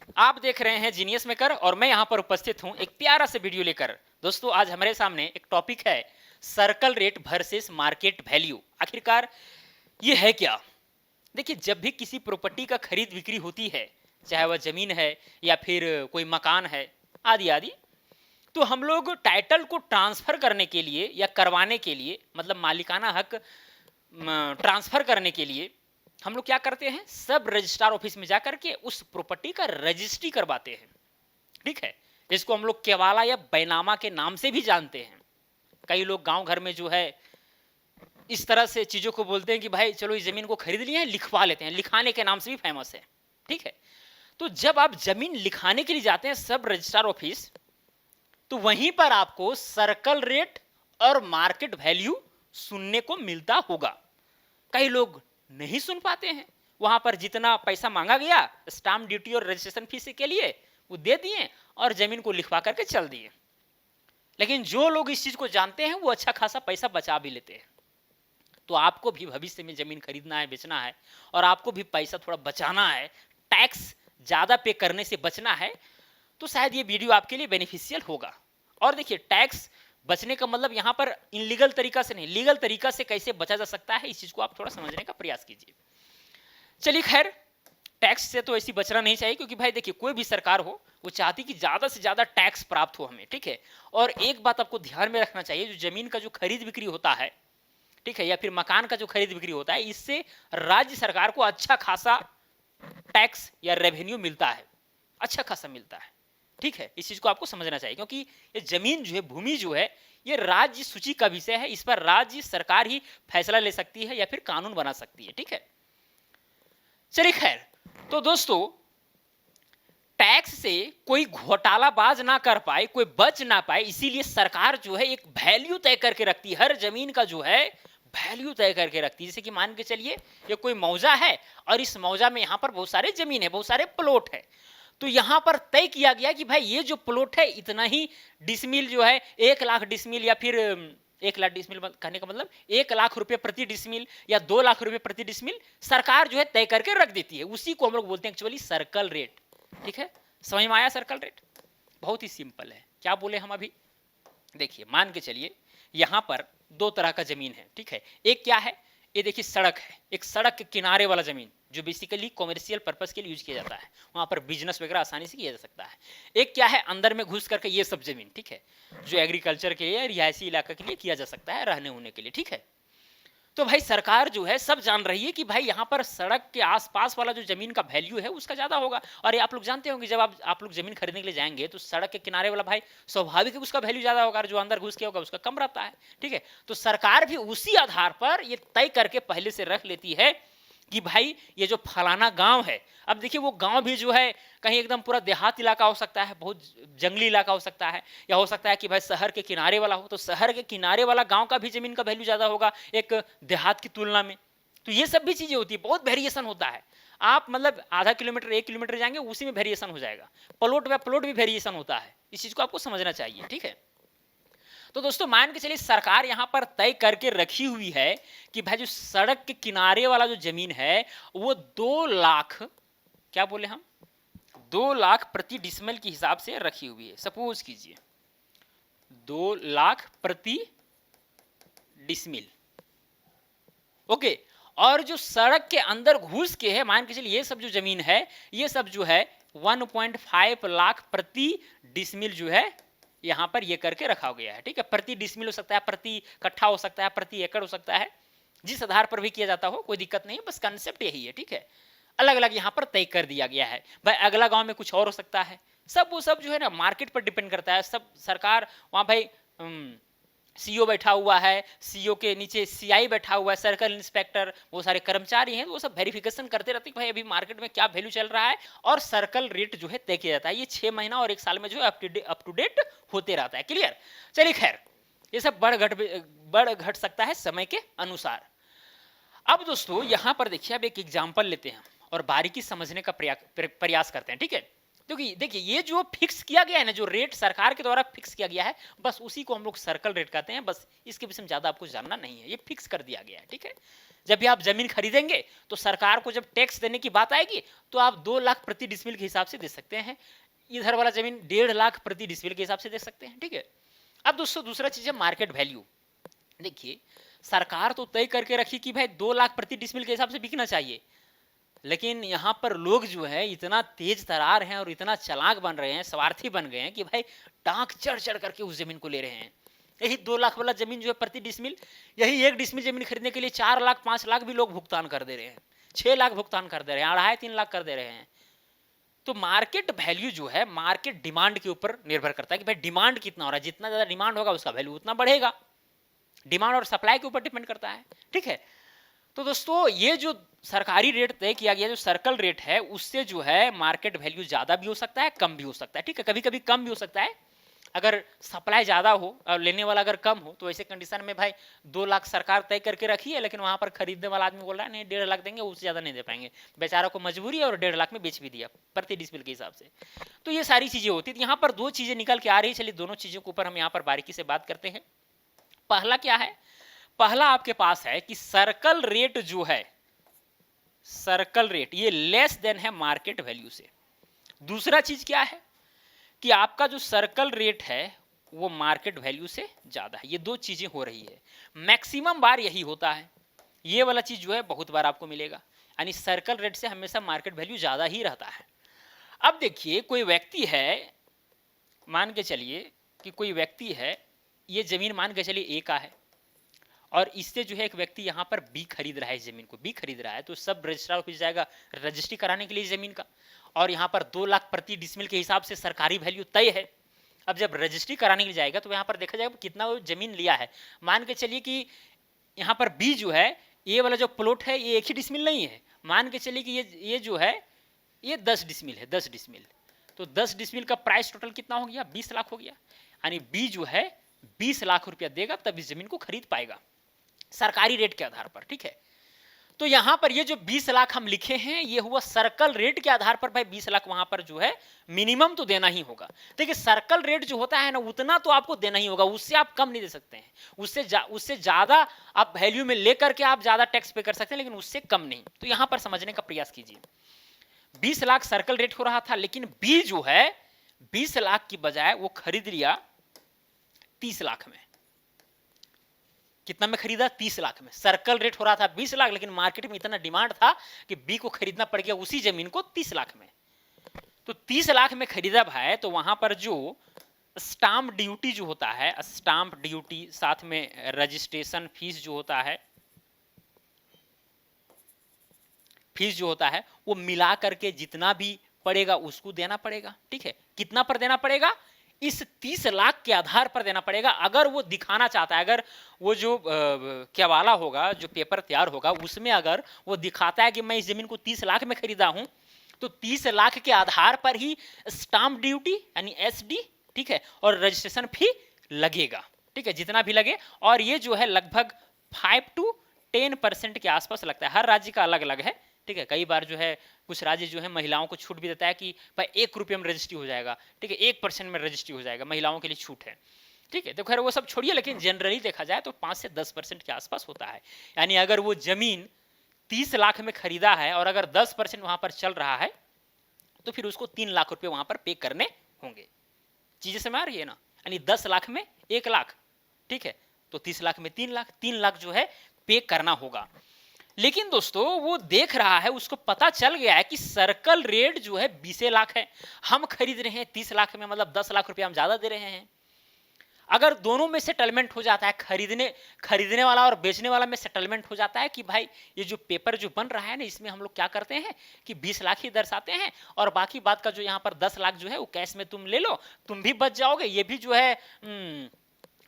आप देख रहे हैं जीनियस मेकर और मैं यहां पर उपस्थित हूं एक प्यारा से वीडियो लेकर। दोस्तों आज हमारे सामने एक टॉपिक है circle rate versus market value. आखिरकार ये है क्या? देखिए, जब भी किसी प्रॉपर्टी का खरीद बिक्री होती है, चाहे वह जमीन है या फिर कोई मकान है आदि आदि, तो हम लोग टाइटल को ट्रांसफर करने के लिए या करवाने के लिए, मतलब मालिकाना हक ट्रांसफर करने के लिए हम लोग क्या करते हैं, सब रजिस्ट्रार ऑफिस में जाकर के उस प्रॉपर्टी का रजिस्ट्री करवाते हैं। ठीक है, जिसको हम लोग केवाला या बैनामा के नाम से भी जानते हैं। कई लोग गांव घर में जो है इस तरह से चीजों को बोलते हैं कि भाई चलो इस जमीन को खरीद लिए हैं, लिखवा लेते हैं। लिखाने के नाम से भी फेमस है। ठीक है, तो जब आप जमीन लिखाने के लिए जाते हैं सब रजिस्ट्रार ऑफिस, तो वहीं पर आपको सर्कल रेट और मार्केट वैल्यू सुनने को मिलता होगा। कई लोग नहीं सुन पाते हैं। वहां पर जितना पैसा मांगा गया स्टाम्प ड्यूटी और रजिस्ट्रेशन फीस के लिए वो दे दिए और जमीन को लिखवा करके चल दिए। लेकिन जो लोग इस चीज को जानते हैं वो अच्छा खासा पैसा बचा भी लेते हैं। तो आपको भी भविष्य में जमीन खरीदना है, बेचना है, और आपको भी पैसा थोड़ा बचाना है, टैक्स ज्यादा पे करने से बचना है, तो शायद ये वीडियो आपके लिए बेनिफिशियल होगा। और देखिए, टैक्स बचने का मतलब यहां पर इनलीगल तरीका से नहीं, लीगल तरीका से कैसे बचा जा सकता है, इस चीज को आप थोड़ा समझने का प्रयास कीजिए। चलिए खैर, टैक्स से तो ऐसी बचना नहीं चाहिए, क्योंकि भाई देखिए, कोई भी सरकार हो वो चाहती कि ज्यादा से ज्यादा टैक्स प्राप्त हो हमें। ठीक है, और एक बात आपको ध्यान में रखना चाहिए, जो जमीन का जो खरीद बिक्री होता है, ठीक है, या फिर मकान का जो खरीद बिक्री होता है, इससे राज्य सरकार को अच्छा खासा टैक्स या रेवेन्यू मिलता है, अच्छा खासा मिलता है। ठीक है, इस चीज को आपको समझना चाहिए, क्योंकि ये जमीन जो है, भूमि जो है, ये राज्य सूची का विषय है। इस पर राज्य सरकार ही फैसला ले सकती है या फिर कानून बना सकती है। ठीक है, चलिए खैर, तो दोस्तों टैक्स से कोई घोटालाबाज ना कर पाए, कोई बच ना पाए, इसीलिए सरकार जो है एक वैल्यू तय करके रखती है। हर जमीन का जो है वैल्यू तय करके रखती है। जैसे कि मान के चलिए ये कोई मौजा है और इस मौजा में यहाँ पर बहुत सारे जमीन है, बहुत सारे प्लॉट है, तो यहाँ पर तय किया गया कि भाई ये जो प्लॉट है इतना ही डिसमिल जो है, 1 लाख डिसमिल, या फिर 1 लाख डिसमिल कहने का मतलब 1 लाख रुपए प्रति डिसमिल या 2 लाख रुपए प्रति डिसमिल सरकार जो है तय करके रख देती है। उसी को हम लोग बोलते हैं एक्चुअली सर्कल रेट। ठीक है, समझ में आया? सर्कल रेट बहुत ही सिंपल है। क्या बोले हम अभी? देखिए, मान के चलिए यहां पर दो तरह का जमीन है। ठीक है, एक क्या है, ये देखिए सड़क है, एक सड़क के किनारे वाला जमीन जो बेसिकली कॉमर्शियल पर्पस के लिए यूज किया जाता है, वहां पर बिजनेस वगैरह आसानी से किया जा सकता है। एक क्या है, अंदर में घुस करके ये सब जमीन, ठीक है, जो एग्रीकल्चर के लिए, रिहायशी इलाका के लिए किया जा सकता है, रहने होने के लिए। ठीक है, तो भाई सरकार जो है सब जान रही है कि भाई यहाँ पर सड़क के आसपास वाला जो जमीन का वैल्यू है उसका ज्यादा होगा। और ये आप लोग जानते होंगे, जब आप लोग जमीन खरीदने के लिए जाएंगे तो सड़क के किनारे वाला भाई स्वाभाविक है उसका वैल्यू ज्यादा होगा, और जो अंदर घुस के होगा उसका कम रहता है। ठीक है, तो सरकार भी उसी आधार पर ये तय करके पहले से रख लेती है कि भाई ये जो फलाना गांव है, अब देखिए वो गांव भी जो है कहीं एकदम पूरा देहात इलाका हो सकता है, बहुत जंगली इलाका हो सकता है, या हो सकता है कि भाई शहर के किनारे वाला हो, तो शहर के किनारे वाला गांव का भी जमीन का वैल्यू ज्यादा होगा एक देहात की तुलना में। तो ये सब भी चीजें होती है, बहुत वेरिएशन होता है। आप मतलब आधा किलोमीटर 1 किलोमीटर जाएंगे उसी में वेरिएशन हो जाएगा, प्लॉट बाय प्लॉट भी वेरिएशन होता है। इस चीज को आपको समझना चाहिए। ठीक है, तो दोस्तों मान के चलिए सरकार यहां पर तय करके रखी हुई है कि भाई जो सड़क के किनारे वाला जो जमीन है वो 2 लाख, क्या बोले हम, 2 लाख प्रति डिसमिल के हिसाब से रखी हुई है। सपोज कीजिए 2 लाख प्रति डिसमिल। ओके, और जो सड़क के अंदर घुस के है, मान के चलिए ये सब जो जमीन है, ये सब जो है 1.5 लाख प्रति डिसमिल जो है यहां पर ये करके रखा गया है। ठीक है, प्रति डिसमिल हो सकता है, प्रति कट्ठा हो सकता है, प्रति एकड़ हो सकता है, जिस आधार पर भी किया जाता हो कोई दिक्कत नहीं है, बस कंसेप्ट यही है। ठीक है, अलग अलग यहां पर तय कर दिया गया है। भाई अगला गांव में कुछ और हो सकता है, सब वो सब जो है ना मार्केट पर डिपेंड करता है। सब सरकार वहां भाई सीओ बैठा हुआ है, सीओ के नीचे सीआई बैठा हुआ है, सर्कल इंस्पेक्टर, वो सारे कर्मचारी हैं, वो सब वेरिफिकेशन करते रहते हैं कि भाई अभी मार्केट में क्या वैल्यू चल रहा है, और सर्कल रेट जो है तय किया जाता है। ये 6 महीना और 1 साल में जो है अप टू डेट होते रहता है। क्लियर? चलिए खैर, ये सब बढ़ घट सकता है समय के अनुसार। अब दोस्तों यहां पर देखिए, अब एक एग्जाम्पल लेते हैं और बारीकी समझने का प्रयास करते हैं। ठीक है, क्योंकि देखिए ये जो फिक्स किया गया है ना, जो रेट सरकार के द्वारा फिक्स किया गया है, बस उसी को हम लोग सर्कल रेट कहते हैं। बस इसके विषय में ज्यादा आपको जानना नहीं है, ये फिक्स कर दिया गया है, ठीक है। जब भी आप जमीन खरीदेंगे तो सरकार को जब टैक्स देने की बात आएगी तो आप 2 लाख प्रति डिसमिल के हिसाब से दे सकते हैं, इधर वाला जमीन 1.5 लाख प्रति डिसमिल के हिसाब से दे सकते हैं, ठीक है। अब दोस्तों दूसरा चीज है मार्केट वैल्यू। देखिए सरकार तो तय करके रखी कि भाई 2 लाख प्रति डिसमिल के हिसाब से बिकना चाहिए, लेकिन यहाँ पर लोग जो है इतना तेज तरार हैं और इतना चालाक बन रहे हैं, स्वार्थी बन गए हैं कि भाई टांग चढ़ चढ़ करके उस जमीन को ले रहे हैं। यही 2 लाख वाला जमीन जो है प्रति डिसमिल, यही 1 डिसमिल जमीन खरीदने के लिए 4 लाख 5 लाख भी लोग भुगतान कर दे रहे हैं, 6 लाख भुगतान कर दे रहे हैं, 2.5-3 लाख कर दे रहे हैं। तो मार्केट वैल्यू जो है मार्केट डिमांड के ऊपर निर्भर करता है कि भाई डिमांड कितना हो रहा है, जितना ज्यादा डिमांड होगा उसका वैल्यू उतना बढ़ेगा। डिमांड और सप्लाई के ऊपर डिपेंड करता है, ठीक है। तो दोस्तों ये जो सरकारी रेट तय किया गया जो सर्कल रेट है, उससे जो है मार्केट वैल्यू ज्यादा भी हो सकता है, कम भी हो सकता है, ठीक है। कभी कभी कम भी हो सकता है अगर सप्लाई ज्यादा हो और लेने वाला अगर कम हो, तो ऐसे कंडीशन में भाई 2 लाख सरकार तय करके रखी है, लेकिन वहां पर खरीदने वाला आदमी बोल रहा है नहीं 1.5 लाख देंगे, उससे ज्यादा नहीं दे पाएंगे, बेचारा को मजबूरी है और 1.5 लाख में बेच भी दिया प्रति डिसमिल के हिसाब से। तो ये सारी चीजें होती थी। यहाँ पर 2 चीजें निकल के आ रही, चलिए दोनों चीजों के ऊपर हम यहाँ पर बारीकी से बात करते हैं। पहला क्या है, पहला आपके पास है कि सर्कल रेट जो है, सर्कल रेट ये लेस देन है मार्केट वैल्यू से। दूसरा चीज क्या है कि आपका जो सर्कल रेट है वो मार्केट वैल्यू से ज्यादा है। ये 2 चीजें हो रही है, मैक्सिमम बार यही होता है। ये वाला चीज जो है बहुत बार आपको मिलेगा, यानी सर्कल रेट से हमेशा मार्केट वैल्यू ज्यादा ही रहता है। अब देखिए कोई व्यक्ति है, मान के चलिए कि कोई व्यक्ति है, ये जमीन मान के चलिए ए का है और इससे जो है एक व्यक्ति यहाँ पर बी खरीद रहा है, जमीन को बी खरीद रहा है, तो सब रजिस्ट्रार ऑफिस जाएगा रजिस्ट्री कराने के लिए जमीन का, और यहाँ पर 2 लाख प्रति डिसमिल के हिसाब से सरकारी वैल्यू तय है। अब जब रजिस्ट्री कराने के लिए जाएगा तो यहाँ पर देखा जाएगा कितना वो जमीन लिया है। मान के चलिए कि यहाँ पर बी जो है, ये वाला जो प्लॉट है ये 1 ही डिसमिल नहीं है, मान के चलिए कि ये जो है ये 10 डिसमिल है, 10 डिसमिल। तो 10 डिसमिल का प्राइस टोटल कितना हो गया, 20 लाख हो गया। यानी बी जो है 20 लाख रुपया देगा तब इस जमीन को खरीद पाएगा सरकारी रेट के आधार पर, ठीक है। तो यहां पर ये जो 20 लाख हम लिखे हैं ये हुआ सर्कल रेट के आधार पर, भाई 20 लाख वहां पर जो है मिनिमम तो देना ही होगा। देखिए सर्कल रेट जो होता है ना उतना तो आपको देना ही होगा, उससे आप कम नहीं दे सकते हैं, उससे ज्यादा आप वैल्यू में लेकर के आप ज्यादा टैक्स पे कर सकते हैं, लेकिन उससे कम नहीं। तो यहां पर समझने का प्रयास कीजिए, 20 लाख सर्कल रेट हो रहा था, लेकिन बी जो है 20 लाख की बजाय वो खरीद लिया 30 लाख में। कितना में खरीदा, 30 लाख में। सर्कल रेट हो रहा था 20 लाख, लेकिन मार्केट में इतना डिमांड था कि बी को खरीदना पड़ गया उसी जमीन को 30 लाख में। तो 30 लाख में खरीदा भाई, तो वहां पर जो स्टाम्प ड्यूटी जो होता है, स्टाम्प ड्यूटी साथ में रजिस्ट्रेशन फीस जो होता है, फीस जो होता है वो मिला करके जितना भी पड़ेगा उसको देना पड़ेगा, ठीक है। कितना पर देना पड़ेगा, इस 30 लाख के आधार पर देना पड़ेगा। अगर वो दिखाना चाहता है, अगर वो जो क्या वाला होगा, जो पेपर तैयार होगा उसमें अगर वो दिखाता है कि मैं इस जमीन को 30 लाख में खरीदा हूं, तो 30 लाख के आधार पर ही स्टाम्प ड्यूटी यानी एसडी, ठीक है, और रजिस्ट्रेशन फी लगेगा, ठीक है, जितना भी लगे। और ये जो है लगभग 5 to 10% के आसपास लगता है, हर राज्य का अलग अलग है, ठीक है। कई बार जो है कुछ राज्य जो है महिलाओं को छूट भी देता है कि भाई 1 रुपये में रजिस्ट्री हो जाएगा, ठीक है, 1% में रजिस्ट्री हो जाएगा, महिलाओं के लिए छूट है, ठीक है। तो खैर वो सब छोड़िए, लेकिन जनरली देखा जाए तो 5 से 10% के आसपास होता है। यानी अगर वो जमीन 30 लाख में खरीदा है और अगर 10% वहां पर चल रहा है तो फिर उसको 3 लाख रुपए वहां पर पे करने होंगे। चीजें समझ आ रही है ना, यानी 10 लाख में 1 लाख, ठीक है, तो 30 लाख में 3 लाख, 3 लाख जो है पे करना होगा। लेकिन दोस्तों वो देख रहा है, उसको पता चल गया है कि सर्कल रेट जो है 20 लाख है, हम खरीद रहे हैं 30 लाख में, मतलब 10 लाख रुपए हम ज्यादा दे रहे हैं। अगर दोनों में सेटलमेंट हो जाता है, खरीदने वाला और बेचने वाला में सेटलमेंट हो जाता है कि भाई ये जो पेपर जो बन रहा है ना, इसमें हम लोग क्या करते हैं कि 20 लाख ही दर्शाते हैं और बाकी बात का जो यहाँ पर 10 लाख जो है वो कैश में तुम ले लो, तुम भी बच जाओगे। ये भी जो है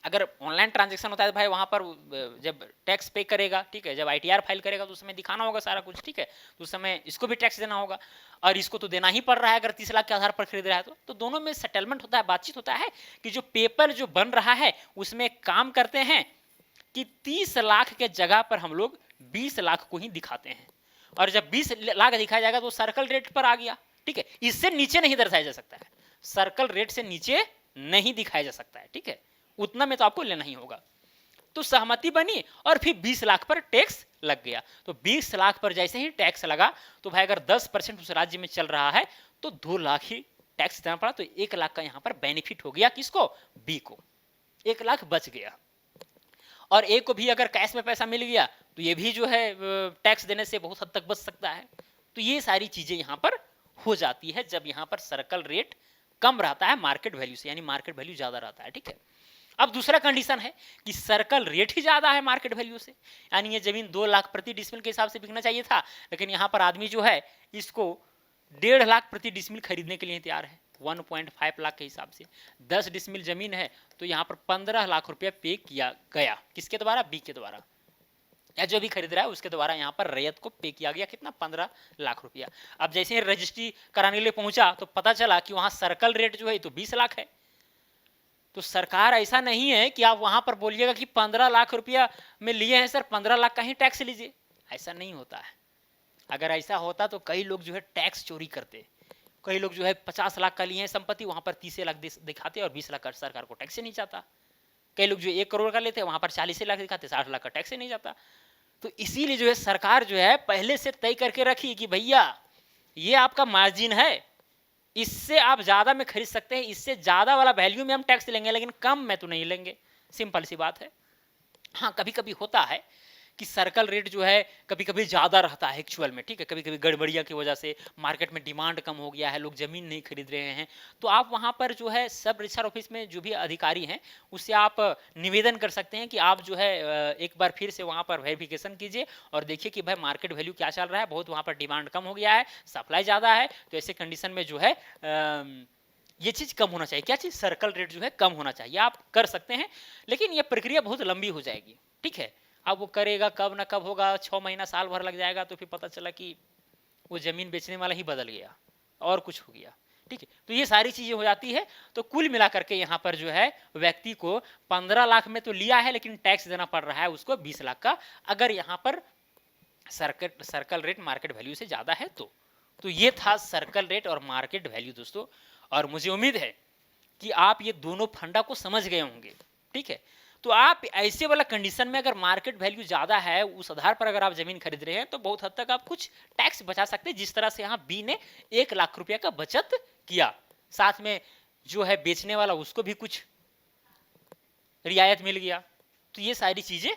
अगर ऑनलाइन ट्रांजैक्शन होता है तो भाई वहां पर जब टैक्स पे करेगा, ठीक है, जब आईटीआर फाइल करेगा तो उस समय दिखाना होगा सारा कुछ, ठीक है, तो उस समय इसको भी टैक्स देना होगा और इसको तो देना ही पड़ रहा है अगर 30 लाख के आधार पर खरीद रहा है तो दोनों में सेटलमेंट होता है, बातचीत होता है कि जो पेपर जो बन रहा है उसमें काम करते हैं कि 30 लाख के जगह पर हम लोग 20 लाख को ही दिखाते हैं, और जब 20 लाख दिखाया जाएगा तो सर्कल रेट पर आ गया, ठीक है, इससे नीचे नहीं दर्शाया जा सकता है, सर्कल रेट से नीचे नहीं दिखाया जा सकता है, ठीक है, उतना में तो आपको लेना ही होगा। तो सहमति बनी और फिर 20 लाख पर टैक्स लग गया। तो 20 लाख पर जैसे ही टैक्स लगा तो भाई अगर 10% उस राज्य में चल रहा है तो 2 लाख ही टैक्स देना पड़ा, तो 1 लाख का यहां पर बेनिफिट हो गया किसको, बी को, 1 लाख बच गया। और ए को भी अगर कैश में पैसा मिल गया तो ये भी जो है टैक्स देने से बहुत हद तक बच सकता है। तो ये सारी चीजें यहां पर हो जाती है जब यहां पर सर्कल रेट कम रहता है मार्केट वैल्यू से, यानी मार्केट वैल्यू ज्यादा रहता है, ठीक है। अब दूसरा कंडीशन है कि सर्कल रेट ही ज्यादा है मार्केट वैल्यू से, यानी ये जमीन 2 लाख प्रति डिसमिल के हिसाब से बिकना चाहिए था, लेकिन यहां पर आदमी जो है इसको 1.5 लाख प्रति डिसमिल खरीदने के लिए तैयार है, 1.5 लाख के हिसाब से 10 डिसमिल जमीन है, तो यहाँ पर 15 लाख रुपया पे किया गया, किसके द्वारा, बी के द्वारा, या जो भी खरीद रहा है उसके द्वारा यहाँ पर रैयत को पे किया गया, कितना, 15 लाख रुपया। अब जैसे ही रजिस्ट्री कराने के लिए पहुंचा तो पता चला कि वहां सर्कल रेट जो है तो 20 लाख है। तो सरकार ऐसा नहीं है कि आप वहां पर बोलिएगा कि 15 लाख रुपया में लिए हैं सर, 15 लाख का ही टैक्स लीजिए, ऐसा नहीं होता है। अगर ऐसा होता तो कई लोग जो है टैक्स चोरी करते, कई लोग जो है 50 लाख का लिए हैं संपत्ति, वहां पर 30 लाख दिखाते और 20 लाख का सरकार को टैक्स ही नहीं जाता। कई लोग जो 1 करोड़ का लेते वहां पर 40 लाख दिखाते, 60 लाख का टैक्स ही नहीं जाता। तो इसीलिए जो है सरकार जो है पहले से तय करके रखी कि भैया ये आपका मार्जिन है, इससे आप ज्यादा में खरीद सकते हैं, इससे ज्यादा वाला वैल्यू में हम टैक्स लेंगे, लेकिन कम में तो नहीं लेंगे, सिंपल सी बात है। हाँ कभी कभी होता है कि सर्कल रेट जो है कभी कभी ज्यादा रहता है एक्चुअल में, ठीक है, कभी कभी गड़बड़िया की वजह से मार्केट में डिमांड कम हो गया है, लोग जमीन नहीं खरीद रहे हैं, तो आप वहां पर जो है सब रजिस्ट्रार ऑफिस में जो भी अधिकारी हैं उससे आप निवेदन कर सकते हैं कि आप जो है एक बार फिर से वहां पर वेरिफिकेशन कीजिए और देखिए कि भाई मार्केट वैल्यू क्या चल रहा है, बहुत वहां पर डिमांड कम हो गया है, सप्लाई ज्यादा है, तो ऐसे कंडीशन में जो है ये चीज कम होना चाहिए, क्या चीज, सर्कल रेट जो है कम होना चाहिए, आप कर सकते हैं, लेकिन ये प्रक्रिया बहुत लंबी हो जाएगी, ठीक है। अब वो करेगा कब ना कब होगा, 6 महीना साल भर लग जाएगा, तो फिर पता चला कि वो जमीन बेचने वाला ही बदल गया और कुछ हो गया, ठीक है। तो ये सारी चीजें हो जाती है। तो कुल मिलाकर के यहाँ पर जो है व्यक्ति को 15 लाख में तो लिया है लेकिन टैक्स देना पड़ रहा है उसको 20 लाख का, अगर यहाँ पर सर्कल रेट मार्केट वैल्यू से ज्यादा है तो ये था सर्कल रेट और मार्केट वैल्यू दोस्तों, और मुझे उम्मीद है कि आप ये दोनों फंडा को समझ गए होंगे, ठीक है। तो आप ऐसे वाला कंडीशन में अगर मार्केट वैल्यू ज्यादा है उस आधार पर अगर आप जमीन खरीद रहे हैं तो बहुत हद तक आप कुछ टैक्स बचा सकते हैं, जिस तरह से यहाँ बी ने 1 लाख रुपया का बचत किया, साथ में जो है बेचने वाला उसको भी कुछ रियायत मिल गया। तो ये सारी चीजें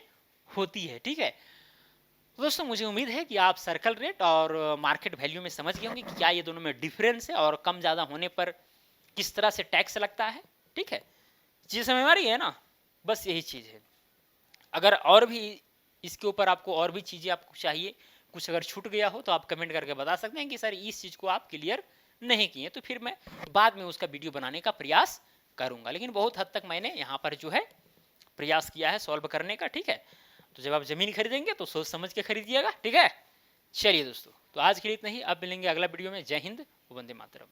होती है, ठीक है। तो दोस्तों मुझे उम्मीद है कि आप सर्कल रेट और मार्केट वैल्यू में समझ गए होंगे कि क्या ये दोनों में डिफरेंस है और कम ज्यादा होने पर किस तरह से टैक्स लगता है, ठीक है। चीज समझ में आ रही है ना, बस यही चीज है। अगर और भी इसके ऊपर आपको और भी चीजें आपको चाहिए, कुछ अगर छूट गया हो तो आप कमेंट करके बता सकते हैं कि सर इस चीज को आप क्लियर नहीं किए, तो फिर मैं बाद में उसका वीडियो बनाने का प्रयास करूंगा, लेकिन बहुत हद तक मैंने यहाँ पर जो है प्रयास किया है सॉल्व करने का, ठीक है। तो जब आप जमीन खरीदेंगे तो सोच समझ के खरीदिएगा, ठीक है। चलिए दोस्तों, तो आज के लिए इतना ही, अब मिलेंगे अगला वीडियो में। जय हिंद, वंदे मातरम।